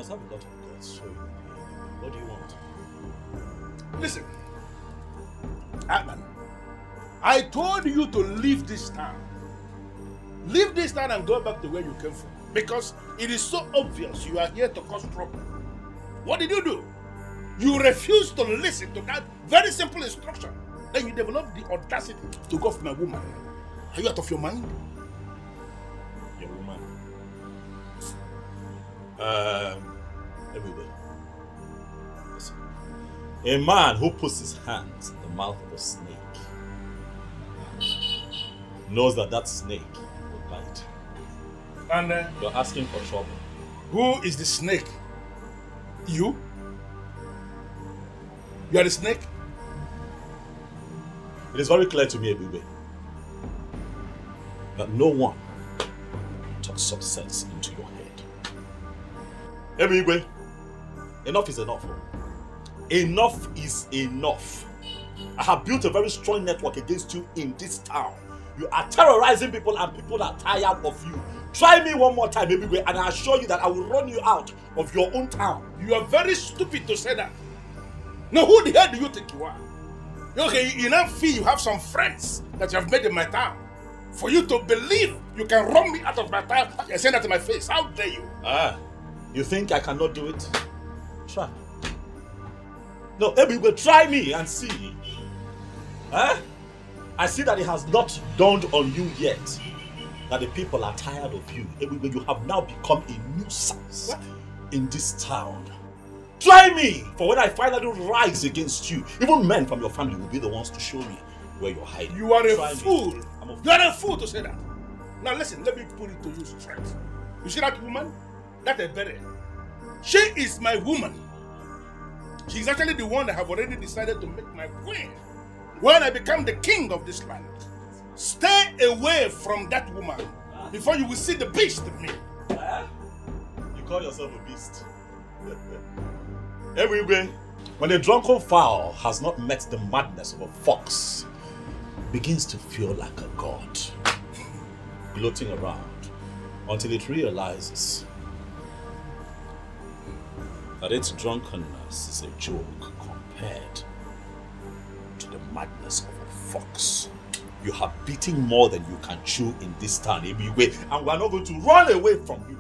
must have a lot of guts. So, what do you want? Listen, Atman, I told you to leave this town. Leave this town and go back to where you came from. Because it is so obvious you are here to cause trouble. What did you do? You refused to listen to that very simple instruction. Then you developed the audacity to go for my woman. Are you out of your mind? Your woman? Everybody. Listen. A man who puts his hands in the mouth of a snake knows that that snake will bite. And you're asking for trouble. Who is the snake? You? You are the snake? It is very clear to me, Ebube, that no one talks some sense into your head. Ebube, enough is enough. Enough is enough. I have built a very strong network against you in this town. You are terrorizing people and people are tired of you. Try me one more time, Ebube, and I assure you that I will run you out of your own town. You are very stupid to say that. Now, who the hell do you think you are? Okay, you now feel you have some friends that you have made in my town. For you to believe you can run me out of my town and say that to my face. How dare you? You think I cannot do it? Try. No, Ebube, try me and see. I see that it has not dawned on you yet that the people are tired of you. Ebube, you have now become a nuisance in this town. Try me! For when I finally rise against you, even men from your family will be the ones to show me where you're hiding. You are a fool. You are a fool to say that. Now listen, let me put it to you straight. You see that woman? That a berry. She is my woman. She's actually the one that have already decided to make my queen when I become the king of this land. Stay away from that woman before you will see the beast in me. You call yourself a beast? Everywhere, when a drunken fowl has not met the madness of a fox, begins to feel like a god, gloating around until it realizes that its drunkenness is a joke compared to the madness of a fox. You have beaten more than you can chew in this town, Ebube, and we are not going to run away from you.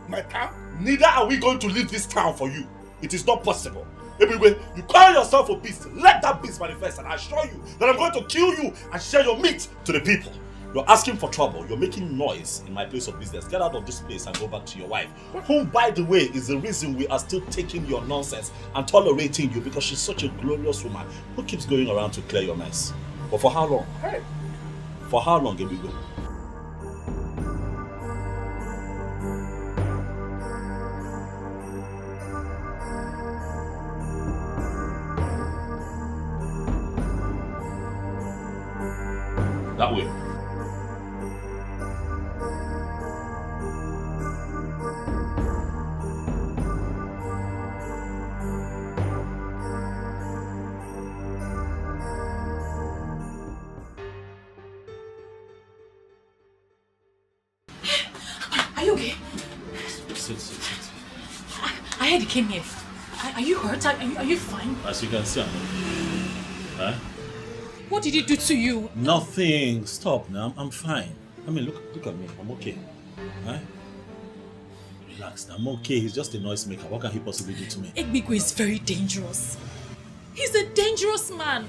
My town? Neither are we going to leave this town for you. It is not possible. Ebube, you call yourself a beast. Let that beast manifest, and I assure you that I'm going to kill you and share your meat to the people. You're asking for trouble. You're making noise in my place of business. Get out of this place and go back to your wife, whom, by the way, is the reason we are still taking your nonsense and tolerating you, because she's such a glorious woman who keeps going around to clear your mess. But for how long? Hey. For how long, Ebube? That way. Are you okay? Sit. I heard you came here. Are you hurt? Are you fine? As you can see, I'm okay. Huh? What did he do to you? Nothing. Stop now. I'm fine. I mean, look at me. I'm okay. Huh? Relax. I'm okay. He's just a noisemaker. What can he possibly do to me? Egbigwe is very dangerous. He's a dangerous man.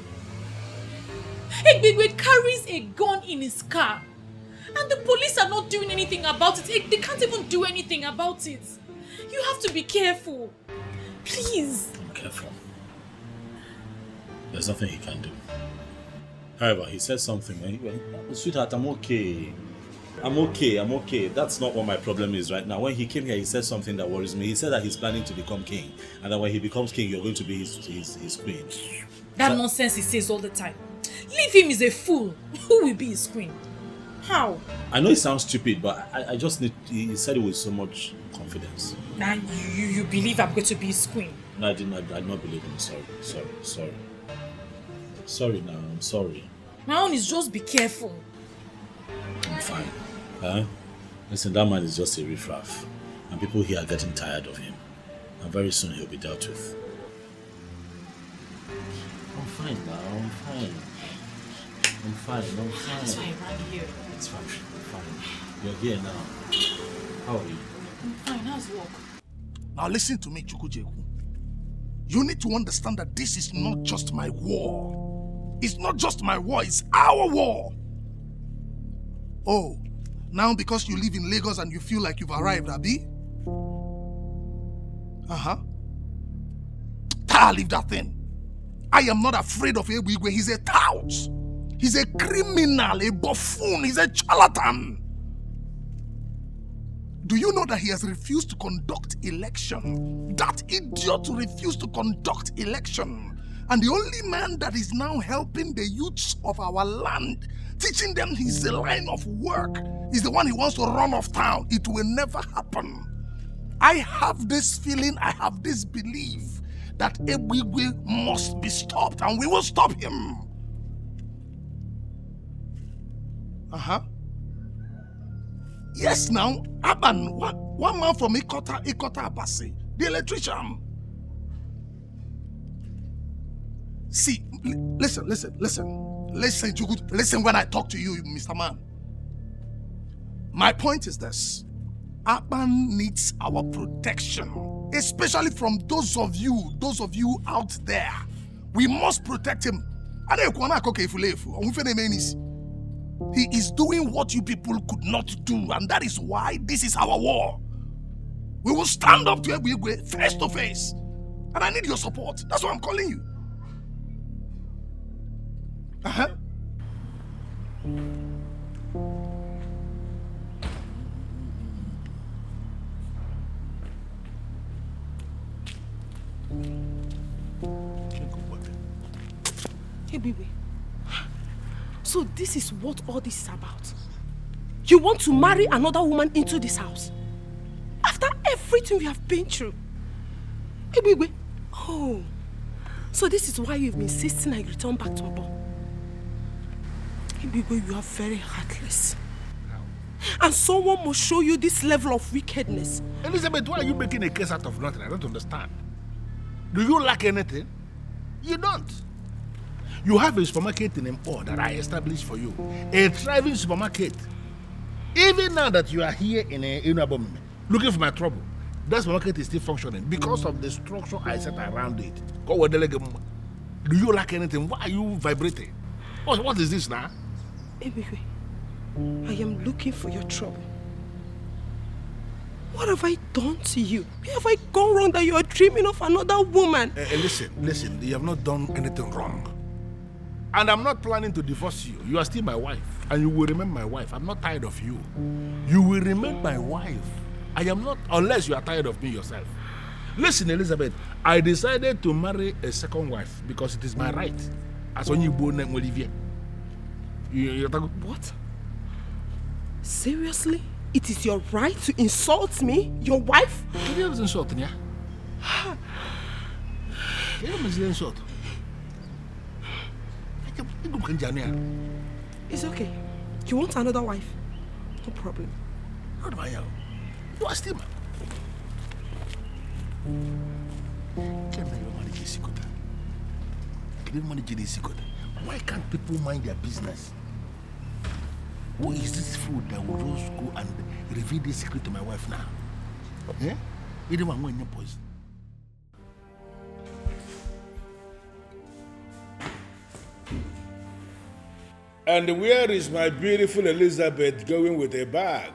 Egbigwe carries a gun in his car. And the police are not doing anything about it. They can't even do anything about it. You have to be careful. Please. I'm careful. There's nothing he can do. However, he said something. Sweetheart, I'm okay. I'm okay. That's not what my problem is right now. When he came here, he said something that worries me. He said that he's planning to become king. And that when he becomes king, you're going to be his queen. That nonsense he says all the time. Leave him, he's a fool. Who will be his queen? How? I know it sounds stupid, but I just need... He said it with so much confidence. Now you believe I'm going to be his queen? No, I did not believe him. Sorry. Sorry now, I'm sorry. My own is just be careful. I'm fine. Huh? Listen, that man is just a riffraff. And people here are getting tired of him. And very soon he'll be dealt with. I'm fine now, I'm fine. That's why I ran here. It's fine, I'm fine. You're here now. How are you? I'm fine. How's work? Now listen to me, Chukwujeku. You need to understand that this is not just my war. It's not just my war, it's our war. Oh, now because you live in Lagos and you feel like you've arrived, Abi? Leave that thing. I am not afraid of Ebigwe. He's a tout. He's a criminal, a buffoon. He's a charlatan. Do you know that he has refused to conduct election? That idiot refused to conduct election. And the only man that is now helping the youths of our land, teaching them his line of work, is the one he wants to run off town. It will never happen. I have this feeling, I have this belief that Ebigwe must be stopped, and we will stop him. Yes, now, Aban, one man from Ikota Abasi, the electrician. See, listen, listen when I talk to you, Mr. Man. My point is this. Aban needs our protection, especially from those of you out there. We must protect him. He is doing what you people could not do, and that is why this is our war. We will stand up to Ebigwe face to face, and I need your support. That's why I'm calling you. Hey, baby. So this is what all this is about. You want to marry another woman into this house? After everything we have been through? Hey, baby. Oh. So this is why you've been insisting I return back to Abo. Hey, baby, you are very heartless. And someone must show you this level of wickedness. Elizabeth, why are you making a case out of nothing? I don't understand. Do you lack anything? You don't. You have a supermarket in Mpo that I established for you. A thriving supermarket. Even now that you are here in Abomime, looking for my trouble, that supermarket is still functioning because of the structure I set around it. Do you lack anything? Why are you vibrating? What is this now? Ebigwe, I am looking for your trouble. What have I done to you? Where have I gone wrong that you are dreaming of another woman? Listen, you have not done anything wrong. And I'm not planning to divorce you. You are still my wife. And you will remain my wife. I'm not tired of you. You will remain my wife. I am not, unless you are tired of me yourself. Listen, Elizabeth, I decided to marry a second wife because it is my right. As when you born Olivier. What? Seriously? It is your right to insult me? Your wife? Can you insult me? Insult? It's okay. You want another wife? No problem. What about you? You are still why can't people mind their business? Who is this fool that will just go and reveal this secret to my wife now? Eh? You don't want your poison. And where is my beautiful Elizabeth going with a bag?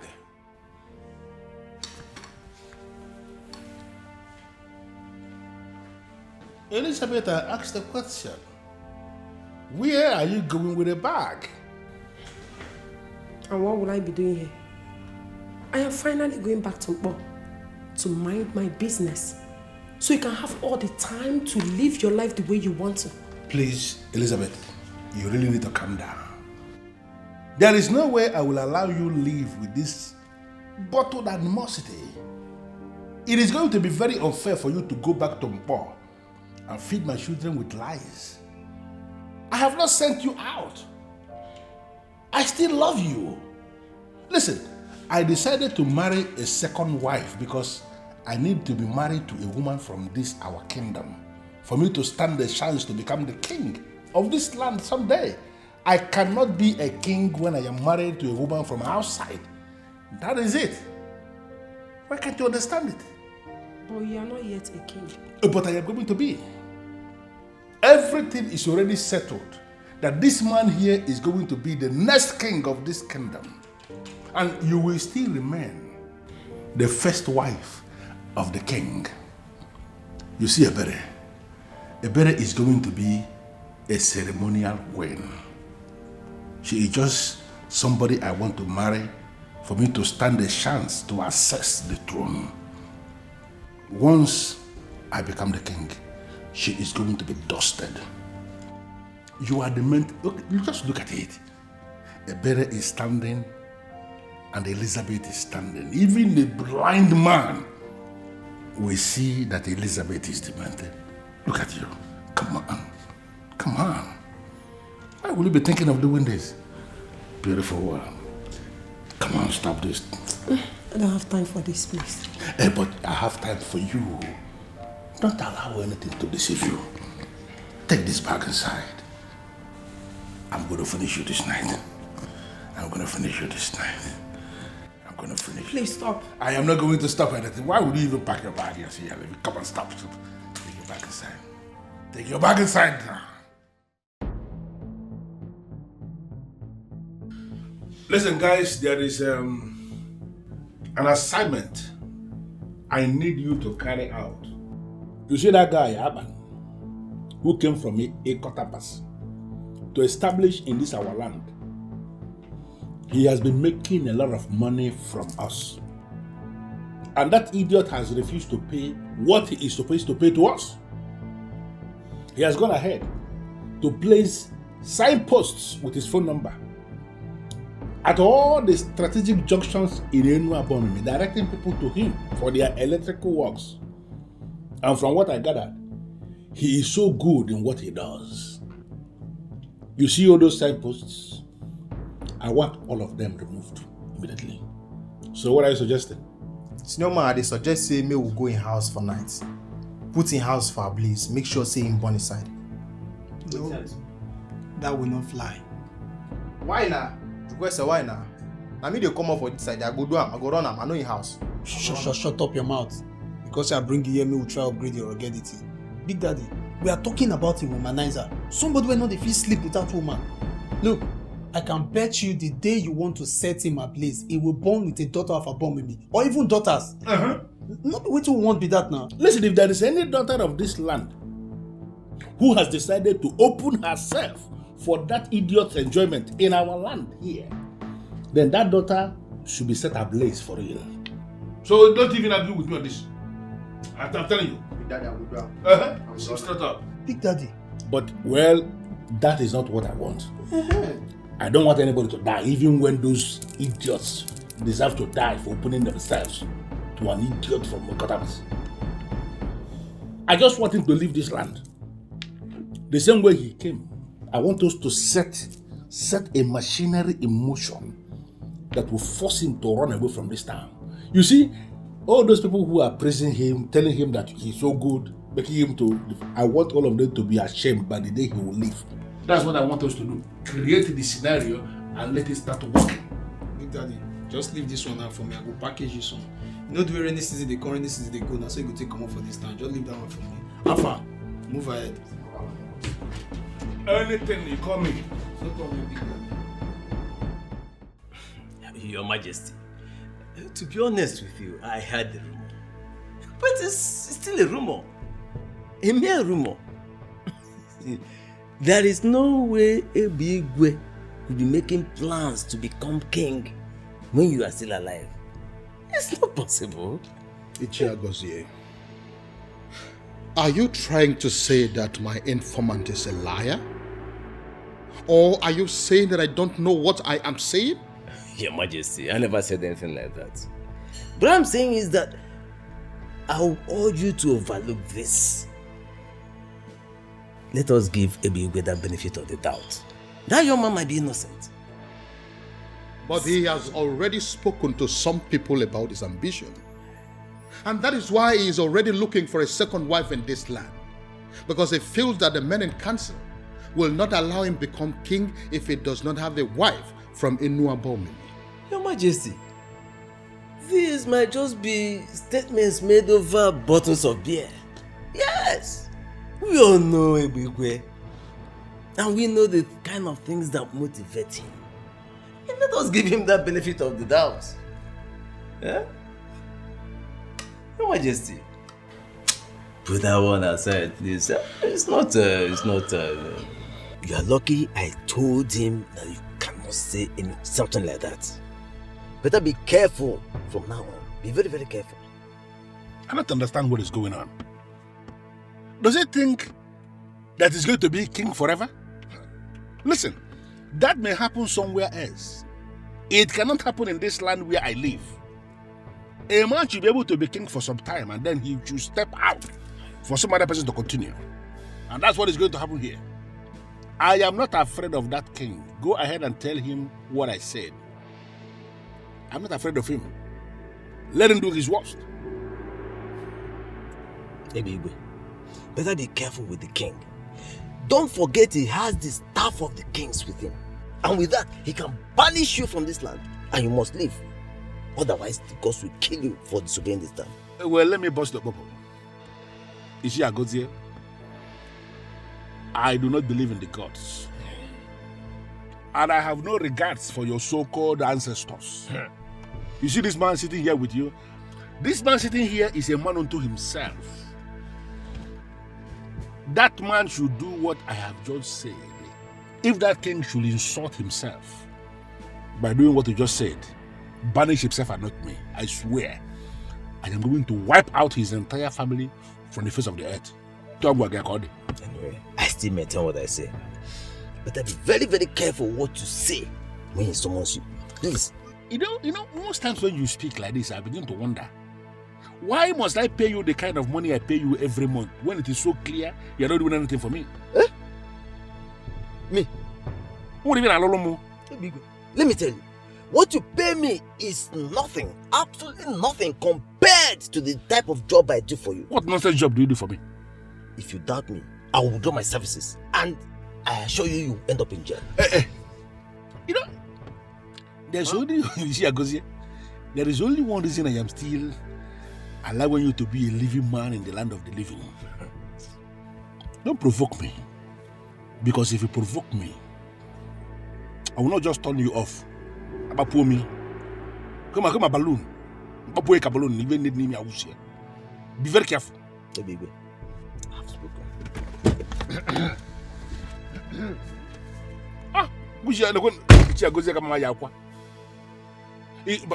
Elizabeth, I asked the question. Where are you going with a bag? And what will I be doing here? I am finally going back to Mpo to mind my business, so you can have all the time to live your life the way you want to. Please, Elizabeth, you really need to calm down. There is no way I will allow you live with this bottled animosity. It is going to be very unfair for you to go back to Mpo and feed my children with lies. I have not sent you out. I still love you. Listen, I decided to marry a second wife because I need to be married to a woman from this our kingdom for me to stand the chance to become the king of this land someday. I cannot be a king when I am married to a woman from outside. That is it. Why can't you understand it? But you are not yet a king. But I am going to be. Everything is already settled that this man here is going to be the next king of this kingdom. And you will still remain the first wife of the king. You see, Ebere is going to be a ceremonial queen. She is just somebody I want to marry for me to stand a chance to access the throne. Once I become the king, she is going to be dusted. You are the man. Look, you just look at it. Ebere is standing and Elizabeth is standing. Even the blind man will see that Elizabeth is demented. Look at you. Come on. Come on. Why will you be thinking of doing this? Beautiful one. Come on, stop this. I don't have time for this, please. But I have time for you. Don't allow anything to deceive you. Take this bag inside. I'm going to finish you this night. I'm going to finish you this night. I'm going to finish you. Please stop. I am not going to stop anything. Why would you even pack your bag here? See, come on, stop. Take your bag inside. Take your bag inside now. Listen, guys, there is an assignment I need you to carry out. You see that guy, Aban, who came from Ekotapas to establish in this our land. He has been making a lot of money from us. And that idiot has refused to pay what he is supposed to pay to us. He has gone ahead to place signposts with his phone number at all the strategic junctions in Enuabonimi, directing people to him for their electrical works. And from what I gathered, he is so good in what he does. You see all those signposts? I want all of them removed immediately. So what are you suggesting? Senior man, they suggest say me will go in house for night. Put in house for a blaze. Make sure say him born inside. No, that will not fly. Why now? Why now? I mean they come up for this side. I go do am. I go run am. I know in house. Shut up your mouth. Because I bring you here, me will try to upgrade your ruggedity. Big Daddy, we are talking about a womanizer. Somebody will not if he sleep without woman. Look, I can bet you the day you want to set him ablaze, he will born with a daughter of a born with me. Or even daughters. Not the way to want be that now. Listen, if there is any daughter of this land who has decided to open herself for that idiot's enjoyment in our land here, then that daughter should be set ablaze for real. So don't even agree with me on this. I'm telling you. Big Daddy, I will do am. Straight up. Big Daddy. But, well, that is not what I want. I don't want anybody to die, even when those idiots deserve to die for opening themselves to an idiot from Mokotabas. I just want him to leave this land. The same way he came. I want us to set a machinery in motion that will force him to run away from this town. You see, all those people who are praising him, telling him that he's so good, making him to, I want all of them to be ashamed by the day he will leave. That's what I want us to do. Create the scenario and let it start working. Big Daddy, just leave this one out for me. I will package you some. You know the way rainy season they come, rainy season they go. Now so you go take come up for this time. Just leave that one for me. Alpha, move ahead. Anything you call me. No problem, Big Daddy. Your Majesty, to be honest with you, I heard the rumor. But it's still a rumor. A mere rumor. There is no way Ebigwe could be making plans to become king when you are still alive. It's not possible. Ichiagozie, are you trying to say that my informant is a liar? Or are you saying that I don't know what I am saying? Your Majesty, I never said anything like that. What I'm saying is that I will urge you to overlook this. Let us give Ebigwe the benefit of the doubt. That young man might be innocent. But he has already spoken to some people about his ambition. And that is why he is already looking for a second wife in this land. Because he feels that the men in council will not allow him become king if he does not have a wife from Inu Edo. Your Majesty, these might just be statements made over bottles of beer. Yes, we all know Ebigwe. And we know the kind of things that motivate him. And let us give him that benefit of the doubt. Yeah? Your Majesty, put that one aside, please. It's not. You are lucky I told him that you cannot say something like that. Better be careful from now on. Be very, very careful. I don't understand what is going on. Does he think that he's going to be king forever? Listen, that may happen somewhere else. It cannot happen in this land where I live. A man should be able to be king for some time and then he should step out for some other person to continue. And that's what is going to happen here. I am not afraid of that king. Go ahead and tell him what I said. I'm not afraid of him. Let him do his worst. Ebigwe, better be careful with the king. Don't forget he has the staff of the kings with him. And with that, he can banish you from this land. And you must leave. Otherwise, the gods will kill you for disobeying this time. Well, let me bust the bubble. Is she a god here? I do not believe in the gods. And I have no regards for your so-called ancestors. You see this man sitting here with you? This man sitting here is a man unto himself. That man should do what I have just said. If that king should insult himself by doing what he just said, banish himself and not me, I swear, I am going to wipe out his entire family from the face of the earth. Anyway, I still maintain what I say. Better be very, very careful what you say when he summons you. Please. You know, most times when you speak like this, I begin to wonder, why must I pay you the kind of money I pay you every month when it is so clear you're not doing anything for me? Eh? Me? What do you mean, let me tell you, what you pay me is nothing, absolutely nothing compared to the type of job I do for you. What nonsense job do you do for me? If you doubt me, I will withdraw my services and I assure you, you end up in jail. You know, there's only, you see, Agozie, there is only one reason I am still allowing you to be a living man in the land of the living. Don't provoke me. Because if you provoke me, I will not just turn you off. About me. Come on, balloon. About balloon, even need me. Be very careful. Baby, I have spoken.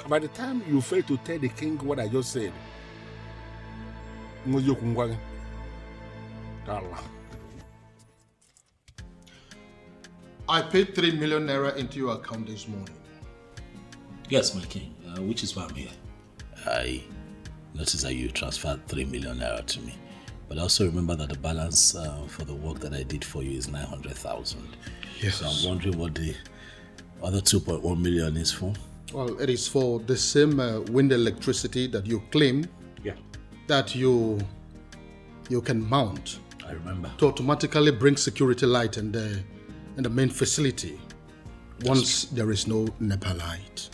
By the time you fail to tell the king what I just said, I paid 3 million naira into your account this morning. Yes, my king, which is why I'm here. I noticed that you transferred 3 million naira to me. But also remember that the balance for the work that I did for you is 900,000. Yes. So I'm wondering what the other 2.1 million is for. Well, it is for the same wind electricity that you claim that you can mount. I remember. To automatically bring security light in the main facility once there is no NEPA light.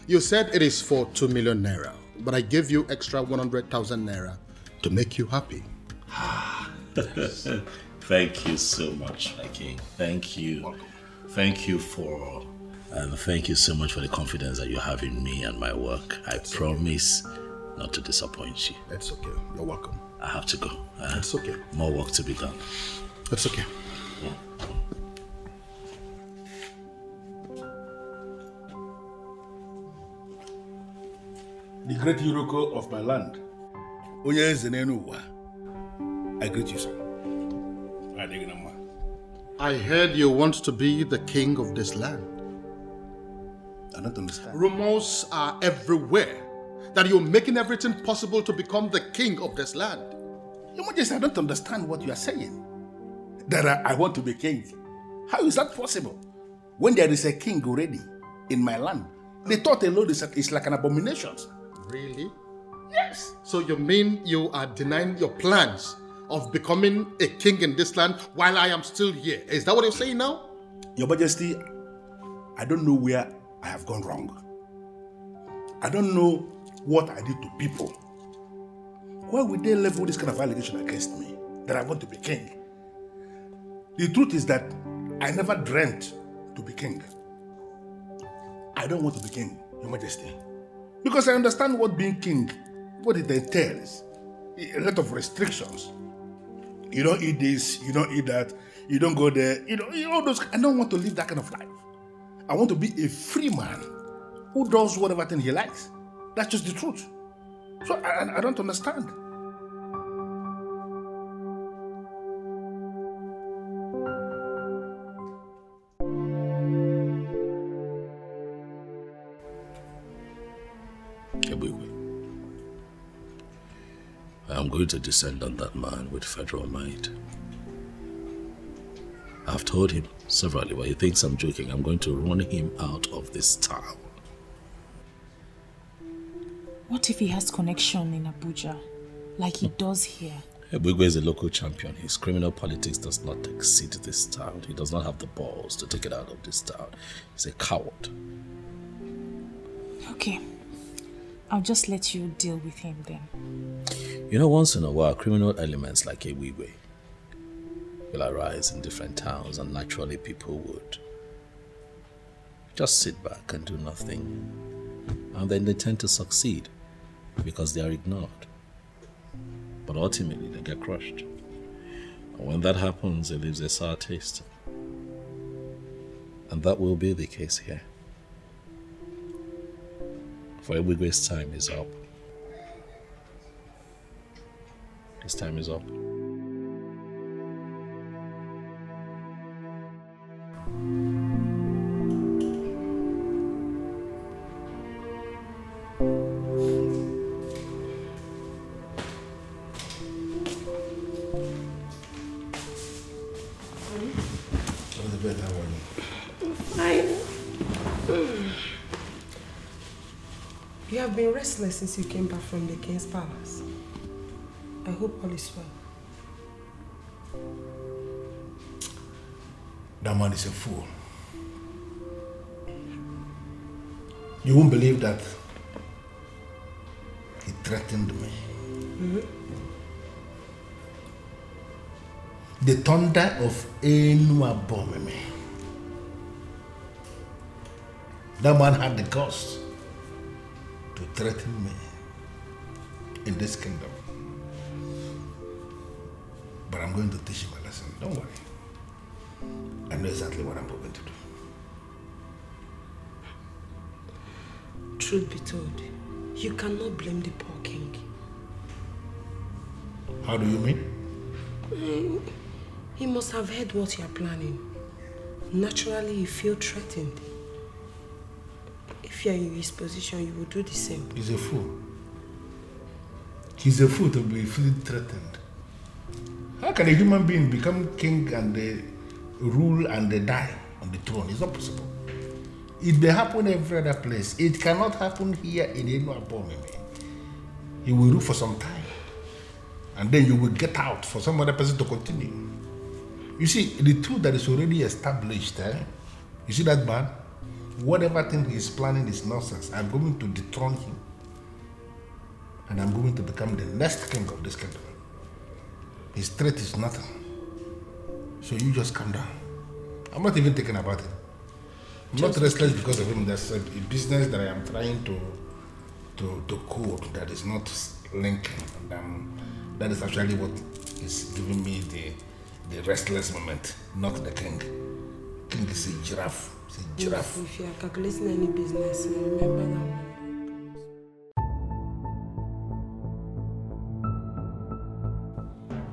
You said it is for 2 million naira, but I gave you extra 100,000 naira to make you happy. Thank you so much, my king. Thank you. Welcome. Thank you thank you so much for the confidence that you have in me and my work. I promise not to disappoint you. It's okay. You're welcome. I have to go. It's okay. More work to be done. It's okay. The great Yuroko of my land, I greet you, sir. I heard you want to be the king of this land. I don't understand. Rumors are everywhere that you're making everything possible to become the king of this land. Your Majesty, I don't understand what you are saying. That I want to be king. How is that possible? When there is a king already in my land The thought alone is like an abomination. Really? Yes. So you mean you are denying your plans of becoming a king in this land while I am still here? Is that what you're saying now? Your Majesty, I don't know where I have gone wrong. I don't know what I did to people. Why would they level this kind of allegation against me that I want to be king? The truth is that I never dreamt to be king. I don't want to be king, Your Majesty. Because I understand what being king, what it entails. A lot of restrictions. You don't eat this, you don't eat that, you don't go there, all those. I don't want to live that kind of life. I want to be a free man who does whatever thing he likes. That's just the truth. So I don't understand. I'm going to descend on that man with federal might. I've told him severally, but he thinks I'm joking. I'm going to run him out of this town. What if he has connection in Abuja, like he does here? Ebugwe is a local champion. His criminal politics does not exceed this town. He does not have the balls to take it out of this town. He's a coward. Okay. I'll just let you deal with him then. You know, once in a while, criminal elements like Ebugwe will arise in different towns, and naturally people would just sit back and do nothing. And then they tend to succeed because they are ignored. But ultimately they get crushed. And when that happens, it leaves a sour taste. And that will be the case here. For Ebugwe's time is up. His time is up. You have been restless since you came back from the king's palace. I hope all is well. That man is a fool. You won't believe that he threatened me. Mm-hmm. The thunder of Ini Edo. That man had the guts to threaten me in this kingdom. But I'm going to teach him a lesson. Don't worry. I know exactly what I'm going to do. Truth be told, you cannot blame the poor king. How do you mean? He must have heard what you are planning. Naturally, you feel threatened. If you are in his position, you will do the same. He's a fool. He's a fool to be feeling threatened. How can a human being become king and rule and die on the throne? It's not possible. It may happen every other place. It cannot happen here in Ini Edo. He will rule for some time. And then you will get out for some other person to continue. You see, the truth that is already established, you see that man? Whatever thing he's planning is nonsense. I'm going to dethrone him. And I'm going to become the next king of this kingdom. His threat is nothing. So you just calm down. I'm not even thinking about it. I'm not restless because of him. There's a business that I am trying to code that is not linking. And that is actually what is giving me the restless moment, not the king. King is a giraffe. It's a giraffe. If you are calculating any business, remember that.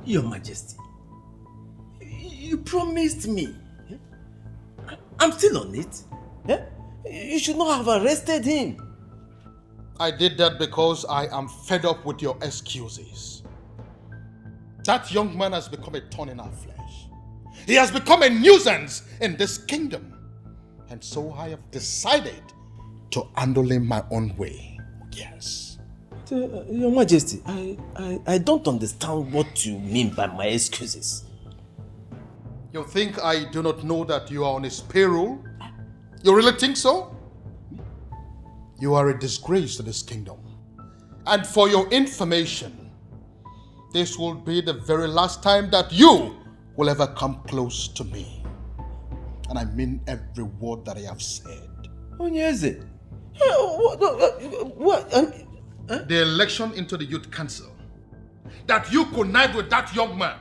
Your Majesty, you promised me. I'm still on it. You should not have arrested him. I did that because I am fed up with your excuses. That young man has become a thorn in our flesh. He has become a nuisance in this kingdom. And so I have decided to handling my own way. Yes. Your Majesty, I don't understand what you mean by my excuses. You think I do not know that you are on his payroll? You really think so? You are a disgrace to this kingdom. And for your information, this will be the very last time that you will ever come close to me. And I mean every word that I have said. Onyeze, what? The election into the youth council, that you connived with that young man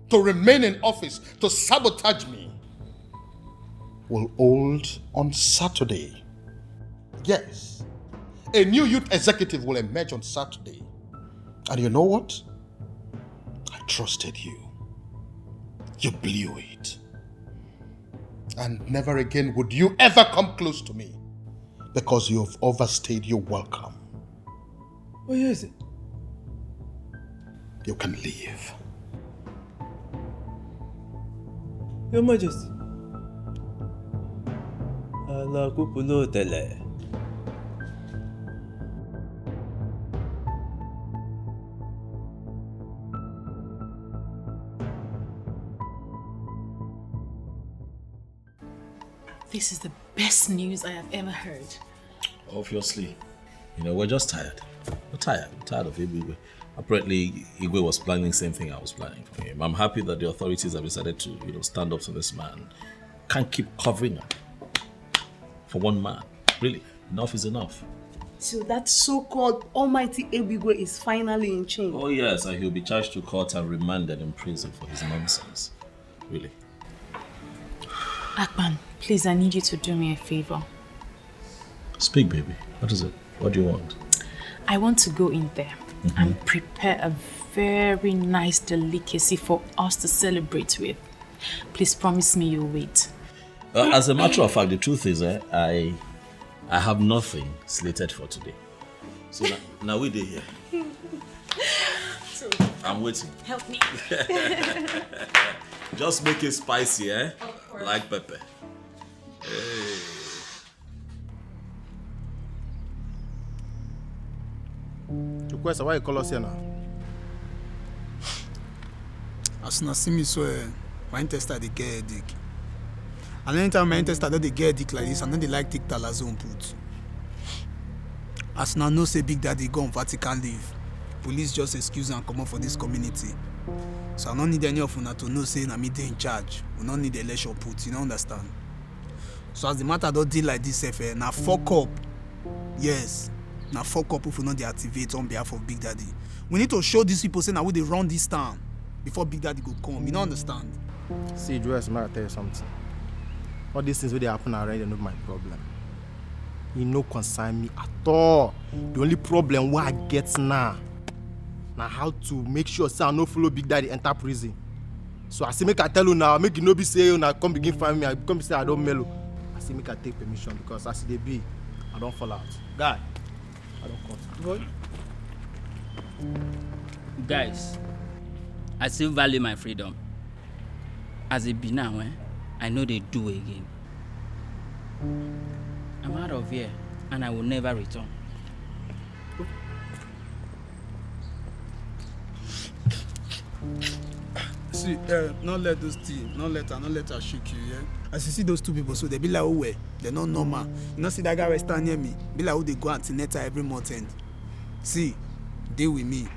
to remain in office, to sabotage me, will hold on Saturday. Yes, a new youth executive will emerge on Saturday. And you know what? I trusted you. You blew it. And never again would you ever come close to me, because you have overstayed your welcome. Oh, yes. You can leave. Your Majesty. Allah kupulo tele. This is the best news I have ever heard. Obviously. You know, we're just tired. We're tired. We're tired of Igwe. Apparently, Igwe was planning the same thing I was planning for him. I'm happy that the authorities have decided to, stand up to this man. Can't keep covering up for one man. Really, enough is enough. So that so-called almighty Ebigwe is finally in chain. Oh yes, and he'll be charged to court and remanded in prison for his nonsense. Really. Akpan, please, I need you to do me a favor. Speak, baby. What is it? What do you want? I want to go in there and prepare a very nice delicacy for us to celebrate with. Please promise me you'll wait. As a matter of fact, the truth is, I have nothing slated for today. So now we're here. So, I'm waiting. help me. Just make it spicy, eh? Like pepper. Hey. Request, why you call us here now? As soon as see me so, my intestine they get headache. And anytime my intestine they get headache like this, and then they like take talazone put. As now no say Big Daddy go on Vatican leave. Police just excuse and come up for this community. So I don't need any of una to know say na me dey in charge. We don't need election put, you don't understand? So as the matter don't deal like this, now fuck up. Yes. Now fuck up if we not deactivate on behalf of Big Daddy. We need to show these people say now we they run this town before Big Daddy go come. You don't understand? See, Joyce, may I tell you something? All these things where they happen already are not my problem. You no concern me at all. The only problem what I get now how to make sure say I no follow Big Daddy enter prison. So I say make I tell you now, make you no be say you now come begin find me, I come say I don't mellow. I say make I take permission because as they be, I don't fall out. Guy, I don't cut. Boy. Guys, I still value my freedom. As it be now, I know they do again. I'm out of here and I will never return. See, not let those things, not let her shake you, yeah? As you see those two people, so they be like, oh, well, they're not normal. You know, see that guy right stand near me, be like, oh, they go antenatal every month end. See, deal with me.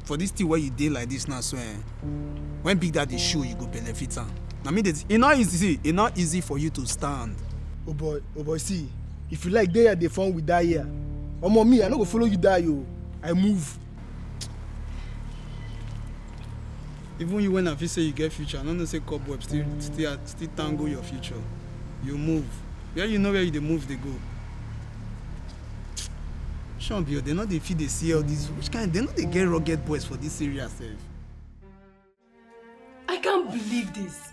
For this thing where you deal like this now, so when Big Daddy show, you go benefit am. I mean, it's not easy for you to stand. Oh boy, see, if you like there, the phone with that here. Omo me, I no go follow you die, yo. I move. Even you when I feel say you get future, I don't know say cobweb still tangle your future. You move. Where you know where you they move, they go. Shambio, they know they feed they see all these. Which kind? They know they get rugged boys for this area, self. I can't believe this.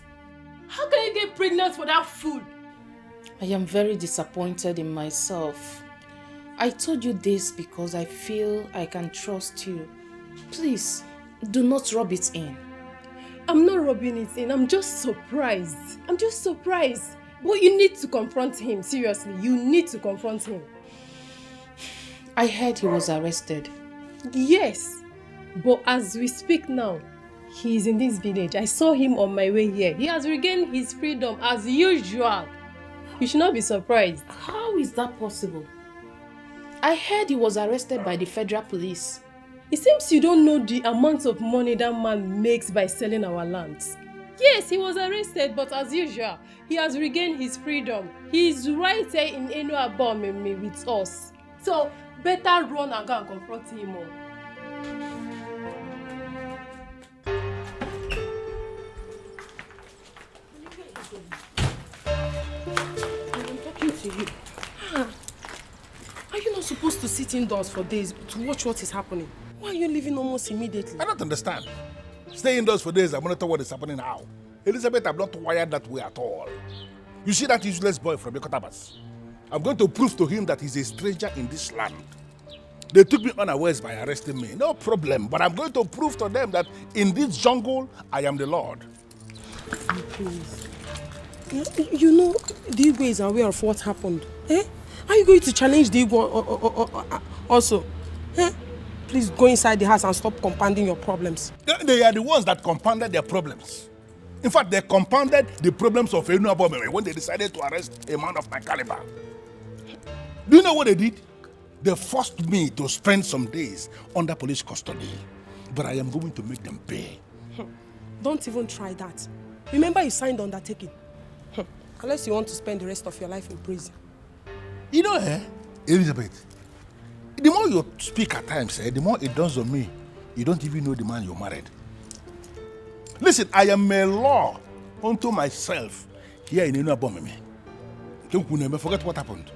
How can you get pregnant for that fool? I am very disappointed in myself. I told you this because I feel I can trust you. Please, do not rub it in. I'm not rubbing it in. I'm just surprised. But you need to confront him, seriously. You need to confront him. I heard he was arrested. Yes, but as we speak now, he is in this village. I saw him on my way here. He has regained his freedom as usual. You should not be surprised. How is that possible? I heard he was arrested by the federal police. It seems you don't know the amount of money that man makes by selling our lands. Yes, he was arrested, but as usual, he has regained his freedom. He is right here in Ini Edo with us. So, better run and go and confront him all. I'm talking to you. Are you not supposed to sit indoors for days to watch what is happening? Why are you leaving almost immediately? I don't understand. Stay indoors for days and monitor what is happening now. Elizabeth, I'm not wired that way at all. You see that useless boy from Yokotabas? I'm going to prove to him that he's a stranger in this land. They took me unawares by arresting me. No problem. But I'm going to prove to them that in this jungle, I am the Lord. Please. You know, the Igwe is aware of what happened. Eh? Are you going to challenge the Igwe also? Eh? Please go inside the house and stop compounding your problems. They are the ones that compounded their problems. In fact, they compounded the problems of Ini Edo when they decided to arrest a man of my caliber. Do you know what they did? They forced me to spend some days under police custody. But I am going to make them pay. Don't even try that. Remember you signed undertaking. Unless you want to spend the rest of your life in prison. You know, Elizabeth, the more you speak at times, the more it dawns on me, you don't even know the man you married. Listen, I am a law unto myself here in Ini Edo. Forget what happened.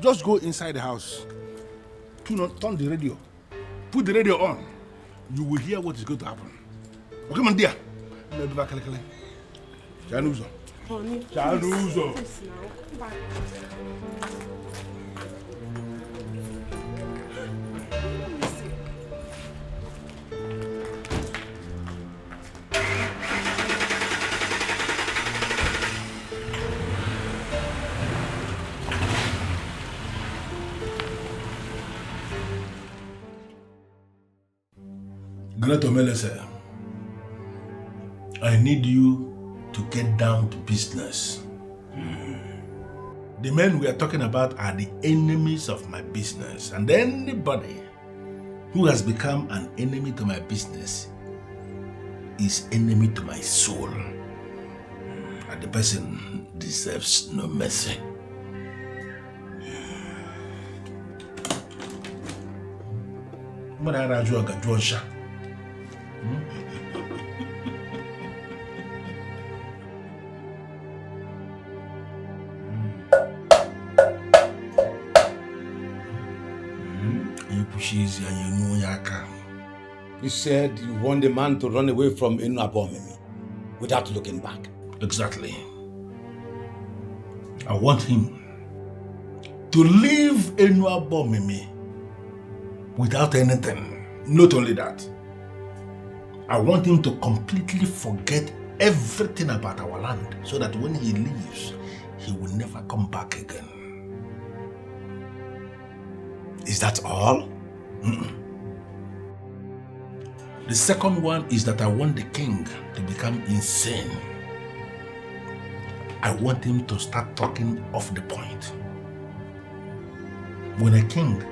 Just go inside the house, turn the radio, put the radio on. You will hear what is going to happen. Okay, man, dear. Chanuzo. Chanuzo. Melese, I need you to get down to business. The men we are talking about are the enemies of my business, and anybody who has become an enemy to my business is enemy to my soul, and the person deserves no mercy. You said you want the man to run away from Ini Edo without looking back. Exactly. I want him to leave Ini Edo without anything. Not only that, I want him to completely forget everything about our land so that when he leaves, he will never come back again. Is that all? The second one is that I want the king to become insane. I want him to start talking off the point. When a king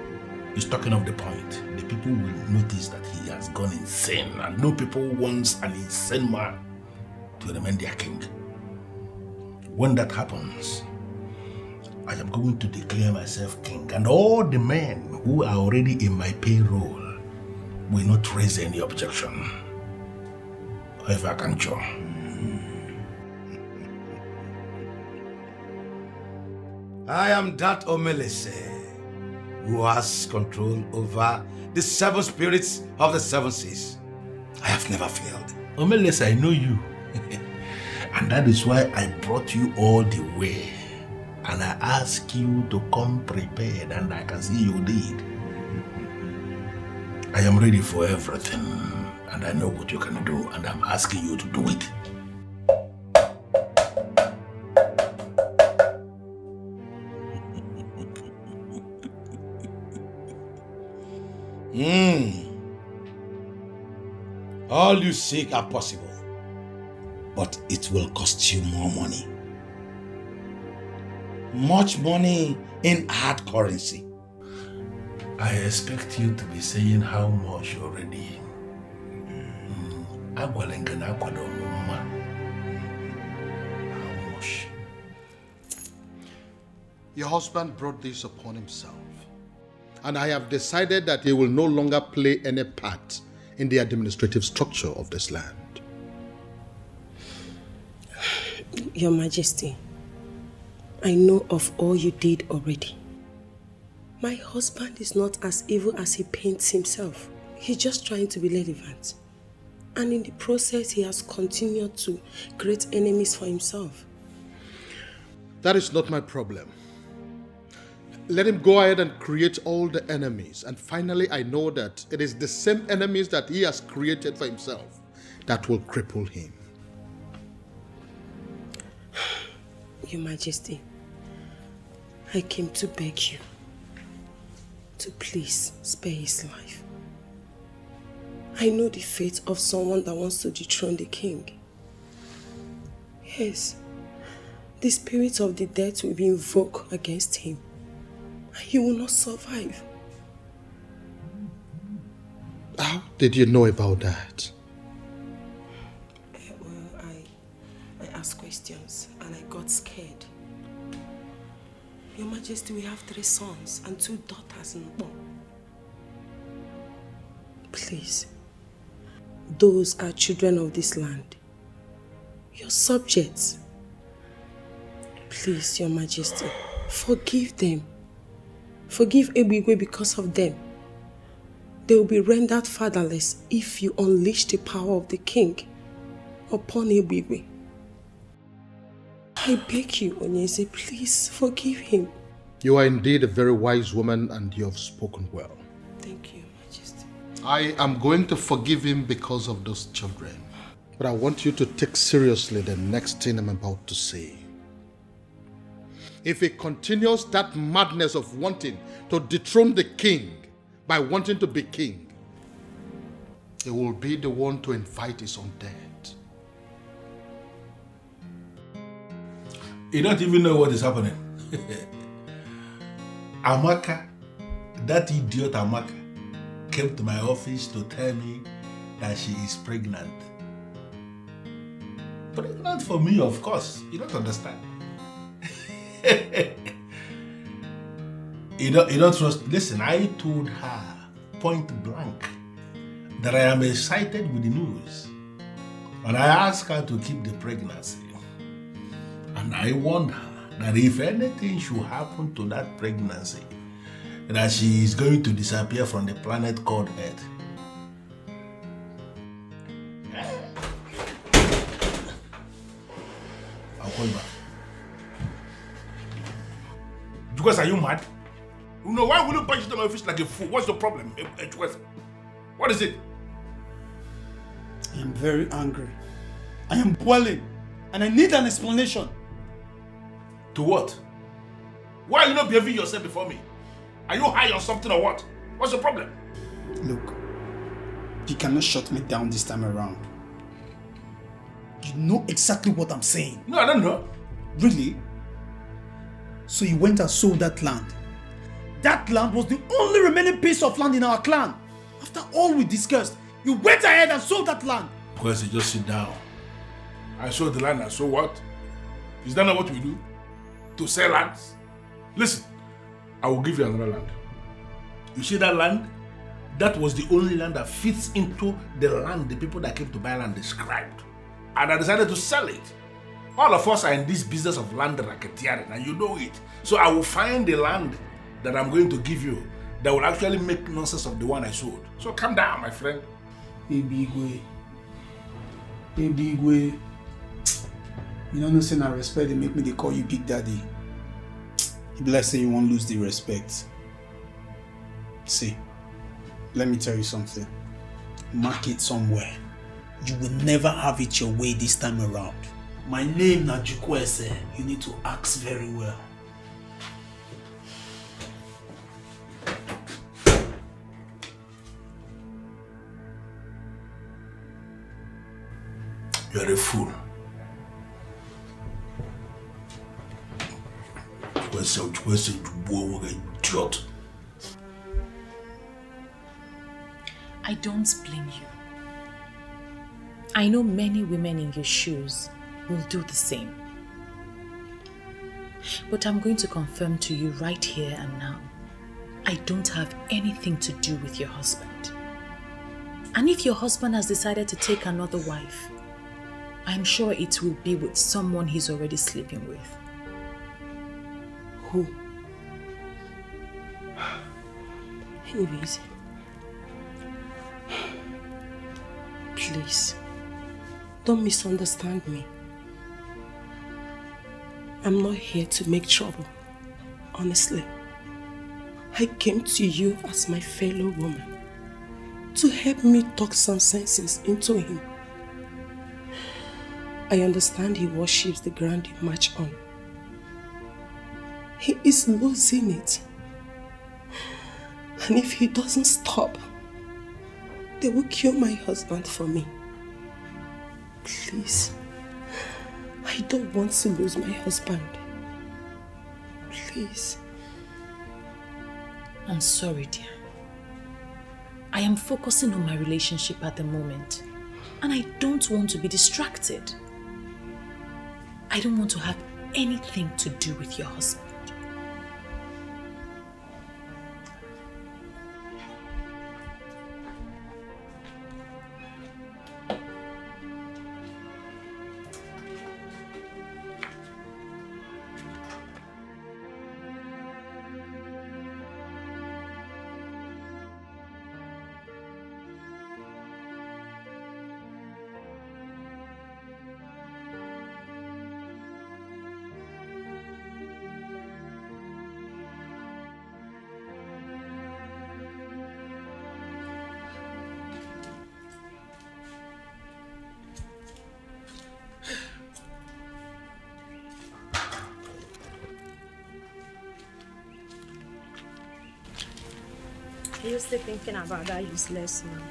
is talking off the point, the people will notice that he has gone insane, and no people wants an insane man to remain their king. When that happens, I am going to declare myself king, and all the men who are already in my payroll will not raise any objection. If I can show. I am that Omelese who has control over the 7 spirits of the 7 seas. I have never failed. Omelese, I know you. And that is why I brought you all the way. And I asked you to come prepared, and I can see you did. I am ready for everything, and I know what you can do, and I'm asking you to do it. All you seek are possible, but it will cost you more money. Much money in hard currency. I expect you to be saying how much already. How much? Your husband brought this upon himself. And I have decided that he will no longer play any part in the administrative structure of this land. Your Majesty, I know of all you did already. My husband is not as evil as he paints himself. He's just trying to be relevant. And in the process, he has continued to create enemies for himself. That is not my problem. Let him go ahead and create all the enemies. And finally, I know that it is the same enemies that he has created for himself that will cripple him. Your Majesty, I came to beg you to please spare his life. I know the fate of someone that wants to dethrone the king. Yes, the spirit of the dead will be invoked against him, and he will not survive. How did you know about that? Well, I asked questions and I got scared. Your Majesty, we have 3 sons and 2 daughters in law. Please, those are children of this land, your subjects. Please, Your Majesty, forgive them. Forgive Ebigwe because of them. They will be rendered fatherless if you unleash the power of the king upon Ebigwe. I beg you, Onyeze, please forgive him. You are indeed a very wise woman and you have spoken well. Thank you, Majesty. I am going to forgive him because of those children. But I want you to take seriously the next thing I'm about to say. If he continues that madness of wanting to dethrone the king by wanting to be king, he will be the one to invite his own death. You don't even know what is happening. Amaka, that idiot Amaka, came to my office to tell me that she is pregnant. Pregnant for me, of course. You don't understand. You don't trust. Listen, I told her point blank that I am excited with the news. And I asked her to keep the pregnancy. And I warned her that if anything should happen to that pregnancy, that she is going to disappear from the planet called Earth. I'll call you back. Because are you mad? No, why will you punch them in my face like a fool? What's the problem? What is it? I am very angry. I am boiling. And I need an explanation. To what? Why are you not behaving yourself before me? Are you high on something or what? What's the problem? Look, you cannot shut me down this time around. You know exactly what I'm saying. No, I don't know. Really? So you went and sold that land. That land was the only remaining piece of land in our clan. After all we discussed, you went ahead and sold that land. Kwesi, just sit down. I sold the land and so what? Is that not what we do? To sell lands? Listen, I will give you another land. You see that land? That was the only land that fits into the land the people that came to buy land described. And I decided to sell it. All of us are in this business of land racketeering, and you know it. So I will find the land that I'm going to give you that will actually make nonsense of the one I sold. So calm down, my friend. Ebigwe. Ebigwe. You don't know, saying I respect, they make me, they call you Big Daddy. You be like say you won't lose the respect. See, let me tell you something. Mark it somewhere. You will never have it your way this time around. My name na Jukwese. You need to ask very well. You're a fool. Where's the idiot? I don't blame you. I know many women in your shoes will do the same. But I'm going to confirm to you right here and now, I don't have anything to do with your husband. And if your husband has decided to take another wife, I'm sure it will be with someone he's already sleeping with. Who? Anyways, please, don't misunderstand me. I'm not here to make trouble, honestly. I came to you as my fellow woman to help me talk some senses into him. I understand he worships the ground you march on. He is losing it. And if he doesn't stop, they will kill my husband for me. Please, I don't want to lose my husband. Please. I'm sorry, dear. I am focusing on my relationship at the moment, and I don't want to be distracted. I don't want to have anything to do with your husband. Are you still thinking about that useless man?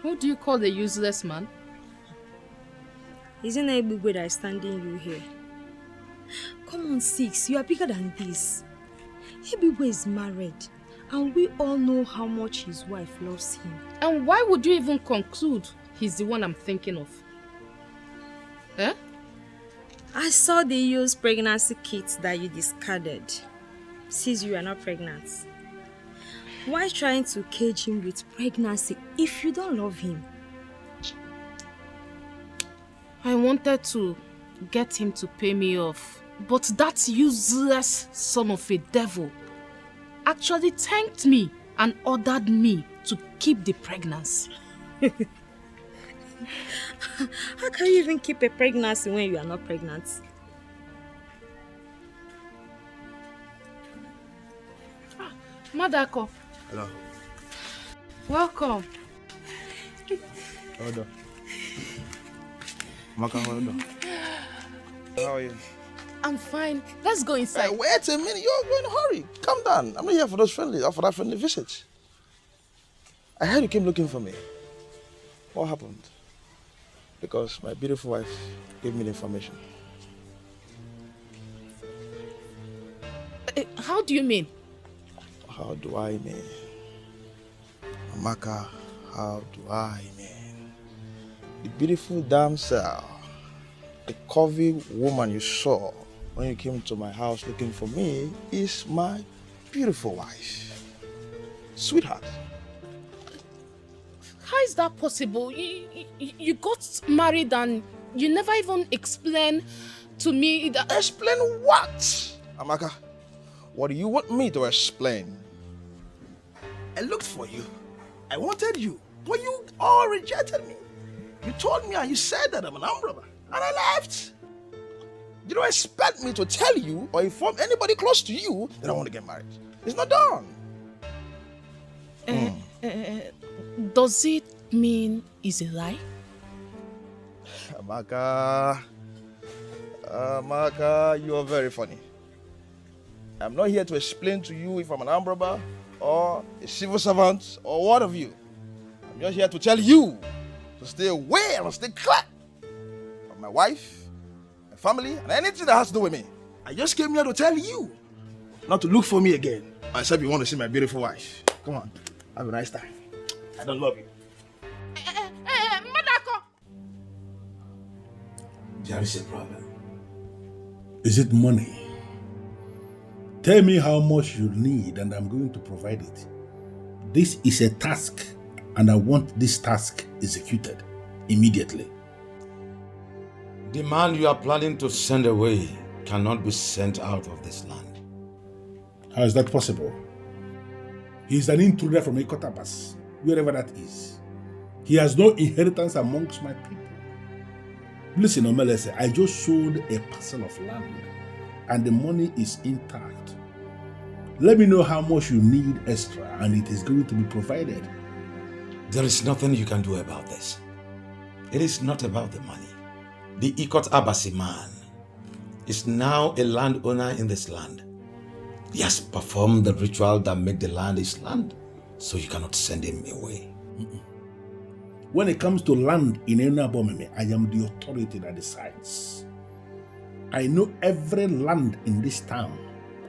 Who do you call the useless man? Isn't it Ebigwe that is standing you here? Come on, Six, you are bigger than this. Ebigwe is married, and we all know how much his wife loves him. And why would you even conclude he's the one I'm thinking of? Eh? I saw the used pregnancy kit that you discarded. Since you are not pregnant. Why trying to cage him with pregnancy if you don't love him? I wanted to get him to pay me off, but that useless son of a devil actually thanked me and ordered me to keep the pregnancy. How can you even keep a pregnancy when you are not pregnant? Madako. Hello. Welcome. Hold on. Maka, hold on. How are you? I'm fine. Let's go inside. Wait a minute. You're in a hurry. Calm down. I'm not here for those friendly or for that friendly visit. I heard you came looking for me. What happened? Because my beautiful wife gave me the information. How do you mean? How do I mean? Amaka, how do I mean? The beautiful damsel, the curvy woman you saw when you came to my house looking for me is my beautiful wife. Sweetheart. How is that possible? You got married and you never even explained to me that... Explain what? Amaka, what do you want me to explain? I looked for you. I wanted you. But you all rejected me. You told me and you said that I'm an armed robber. And I left. You don't expect me to tell you or inform anybody close to you that I want to get married. It's not done. Does it mean it's a lie? Amaka, you are very funny. I'm not here to explain to you if I'm an armed robber or a civil servant or what of you. I'm I'm just here to tell you to stay away and stay clear of my wife, my family, and anything that has to do with me. I just came here to tell you not to look for me again. Except you want to see my beautiful wife. Come on, have a nice time. I don't love you. Madako! There is a problem. Is it money? Tell me how much you need and I'm going to provide it. This is a task and I want this task executed immediately. The man you are planning to send away cannot be sent out of this land. How is that possible? He is an intruder from Ikotabas, wherever that is. He has no inheritance amongst my people. Listen, Omelese, I just sold a parcel of land and the money is intact. Let me know how much you need extra and it is going to be provided. There is nothing you can do about this. It is not about the money. The Ikot Abasi man is now a landowner in this land. He has performed the ritual that makes the land his land, so you cannot send him away. When it comes to land in Enabomeme, I am the authority that decides. I know every land in this town,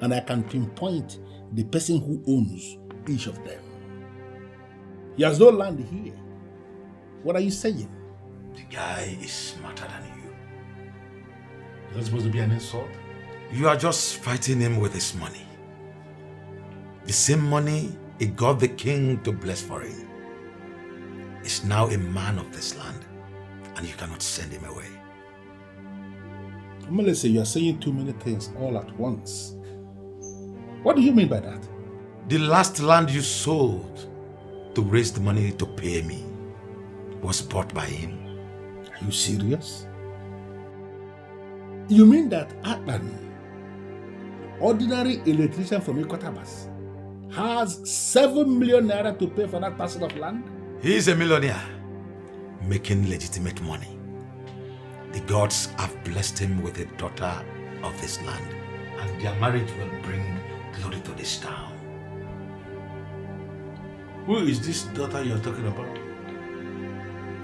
and I can pinpoint the person who owns each of them. He has no land here. What are you saying? The guy is smarter than you. Is that supposed to be an insult? You are just fighting him with his money. The same money he got the king to bless for him. He's now a man of this land, and you cannot send him away. Melissa, you are saying too many things all at once. What do you mean by that? The last land you sold to raise the money to pay me was bought by him. Are you serious? You mean that Atlan, ordinary electrician from Ikotabas, has 7 million naira to pay for that parcel of land? He is a millionaire, making legitimate money. The gods have blessed him with a daughter of this land, and their marriage will bring glory to this town. Who is this daughter you're talking about?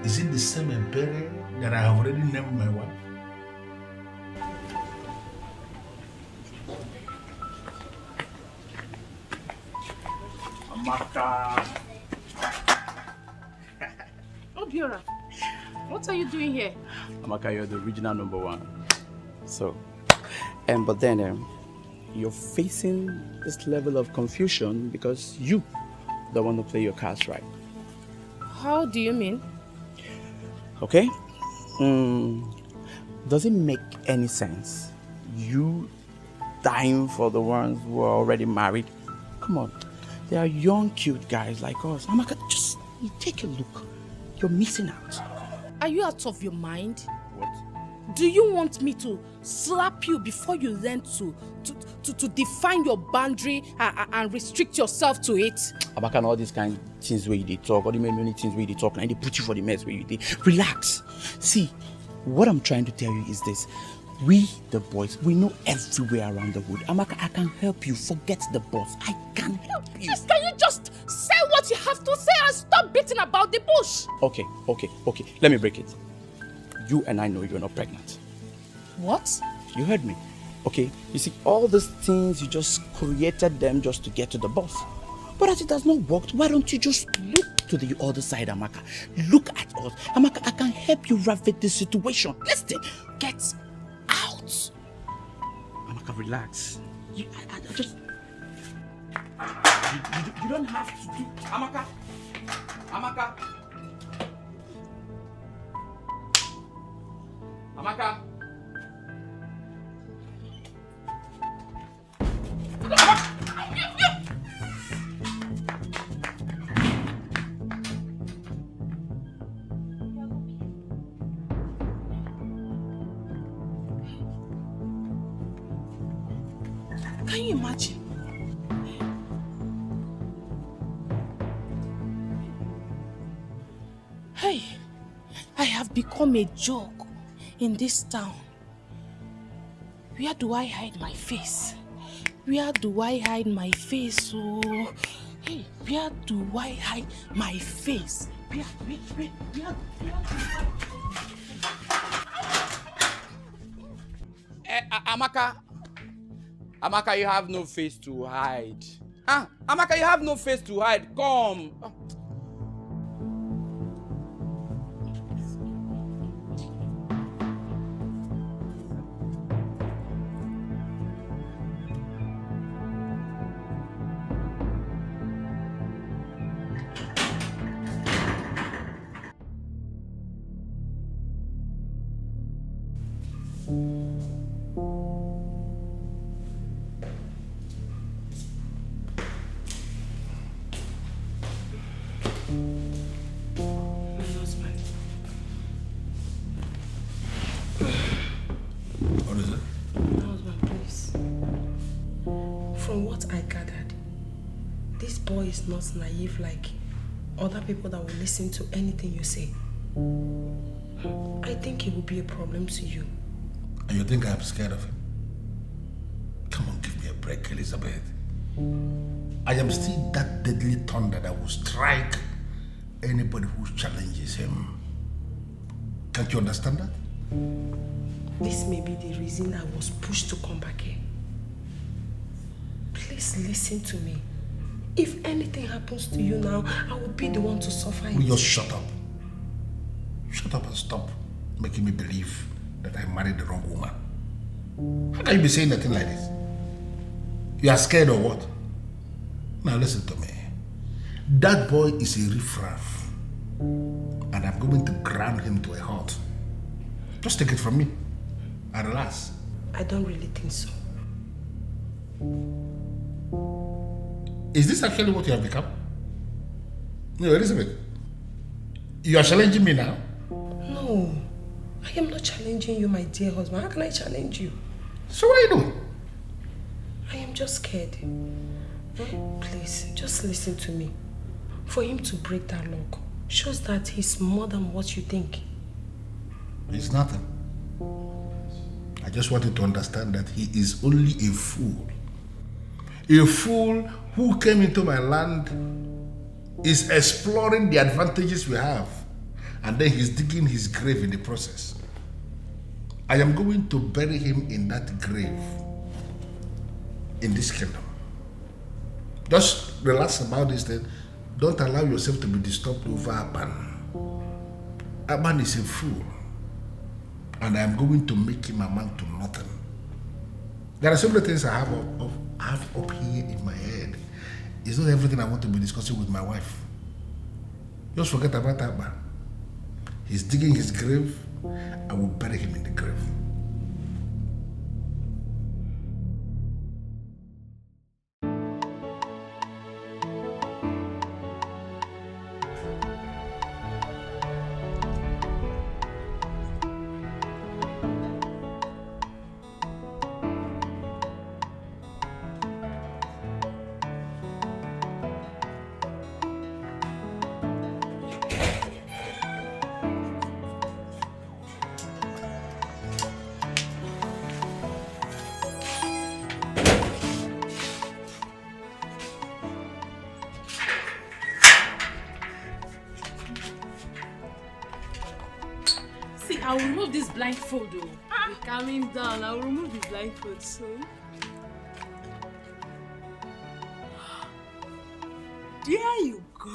Is it the same Ebere that I have already named my wife? Amaka. Obiora, what are you doing here? Amaka, you're the original number one. So, but then you're facing this level of confusion because you don't want to play your cards right. How do you mean? Okay? Does it make any sense? You dying for the ones who are already married? Come on. They are young, cute guys like us. Amaka, just take a look. You're missing out. Are you out of your mind? What? Do you want me to slap you before you learn to define your boundary and restrict yourself to it? Amaka, and all these kind of things where you did talk, all the many things where you did talk, and they put you for the mess where you did. Relax. See, what I'm trying to tell you is this. We, the boys, we know everywhere around the wood. Amaka, I can help you. Forget the boss. I can help you. Just, can you just say what you have to say and stop beating about the bush? Okay. Let me break it. You and I know you're not pregnant. What? You heard me. Okay, you see, all these things, you just created them just to get to the boss. But as it has not worked, why don't you just look to the other side, Amaka? Look at us. Amaka, I can help you ravage this situation. Listen, get out. Amaka, relax. I just... You don't have to do... Amaka. Amaka. Amaka. Can you imagine? Hey, I have become a joke in this town. Where do I hide my face? Where do I hide my face? Oh, hey, where do I hide my face? Amaka, you have no face to hide. Amaka, you have no face to hide. Come. Not naive like other people that will listen to anything you say. I think it will be a problem to you. And you think I'm scared of him? Come on, give me a break, Elizabeth. I am still that deadly thunder that will strike anybody who challenges him. Can't you understand that? This may be the reason I was pushed to come back here. Please listen to me. If anything happens to you now, I will be the one to suffer it. Will you just shut up? Shut up and stop making me believe that I married the wrong woman. How can you be saying nothing like this? You are scared or what? Now listen to me. That boy is a riffraff. And I'm going to ground him to a halt. Just take it from me. And relax. I don't really think so. Is this actually what you have become? No, Elizabeth. You are challenging me now? No. I am not challenging you, my dear husband. How can I challenge you? So what are you doing? I am just scared. Please, just listen to me. For him to break that lock shows that he's more than what you think. It's nothing. I just wanted to understand that he is only a fool. A fool who came into my land, is exploring the advantages we have, and then he's digging his grave in the process. I am going to bury him in that grave in this kingdom. Just relax about this thing. Don't allow yourself to be disturbed over Aban. Aban is a fool, and I am going to make him amount to nothing. There are so many things I have up here in my head. It's not everything I want to be discussing with my wife. Just forget about that man. He's digging his grave. I will bury him in the grave. I will remove this blindfold though. Be calming down. I will remove the blindfold soon. There you go.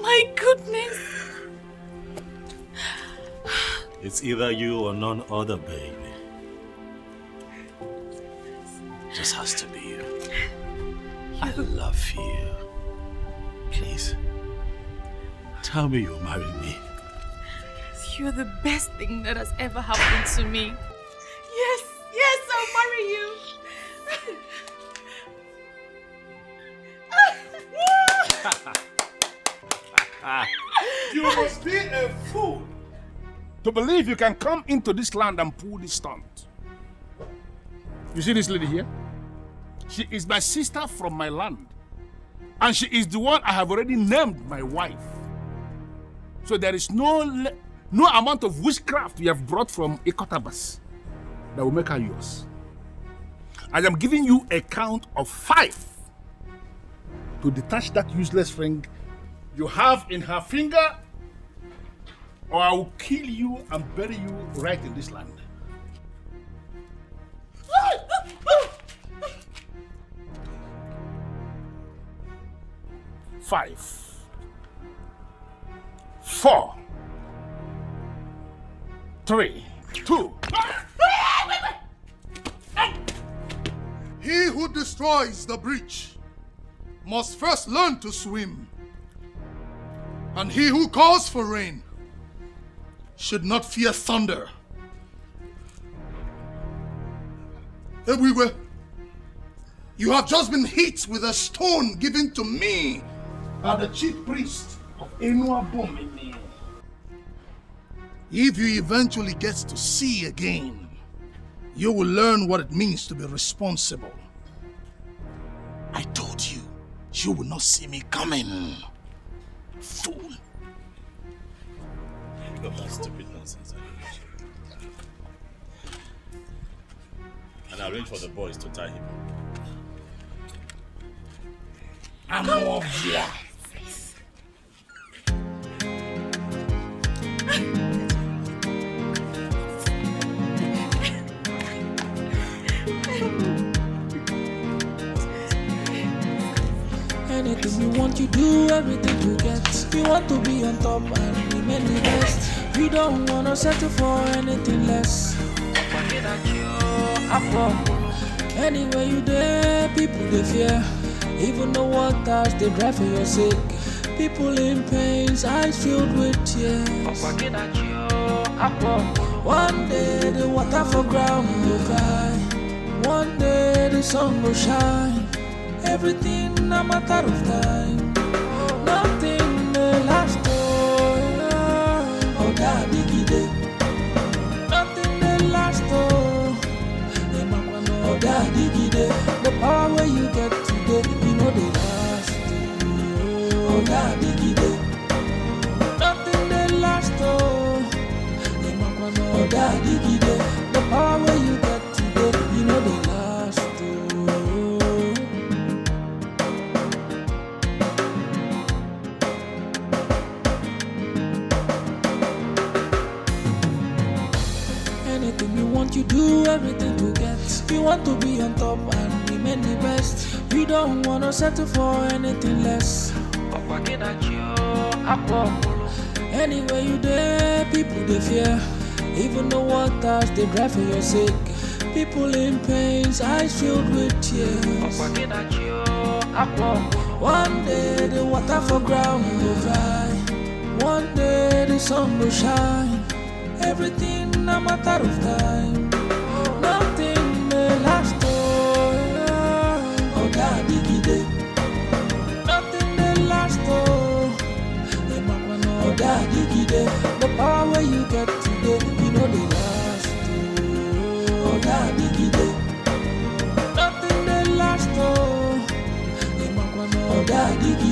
My goodness. It's either you or none other, baby. It just has to be you. I love you. Please, tell me you'll marry me. You're the best thing that has ever happened to me. Yes, I'll marry you. You must be a fool to believe you can come into this land and pull this stunt. You see this lady here? She is my sister from my land. And she is the one I have already named my wife. So there is no amount of witchcraft we have brought from Ikotabas that will make her yours. I am giving you a count of 5 to detach that useless ring you have in her finger, or I will kill you and bury you right in this land. 5, 4, 3, 2. He who destroys the breach must first learn to swim. And he who calls for rain should not fear thunder. Everywhere, you have just been hit with a stone given to me by the chief priest of Enuabomene. If you eventually get to see again, you will learn what it means to be responsible. I told you, you will not see me coming. Fool. Look at that stupid nonsense. And arrange for the boys to tie him up. I'm over here. Anything you want, you do, everything you get. You want to be on top and remain the best. You don't wanna settle for anything less. Anywhere you there, people they fear. Even the waters they drive for your sake. People in pains, eyes filled with tears. One day the water for ground will cry. One day the sun will shine. Everything a matter of time. Nothing may last oh God, Dikeh. Nothing may last oh God, Dikeh. The power where you get today, you know they last oh God, Dikeh. Nothing may last oh God, Dikeh. The power where you get today, you know they last you do everything to get. You want to be on top and remain the best. You don't wanna settle for anything less. Anywhere you there, people they fear. Even the waters they drive for your sake. People in pains, eyes filled with tears. One day the water for ground will dry. One day the sun will shine. Everything a matter of time. Nothing may last oh God, Dikeh. Nothing may last oh God, Dikeh. The power where you get today, you know they last oh God, Dikeh. Nothing may last oh God, Dikeh.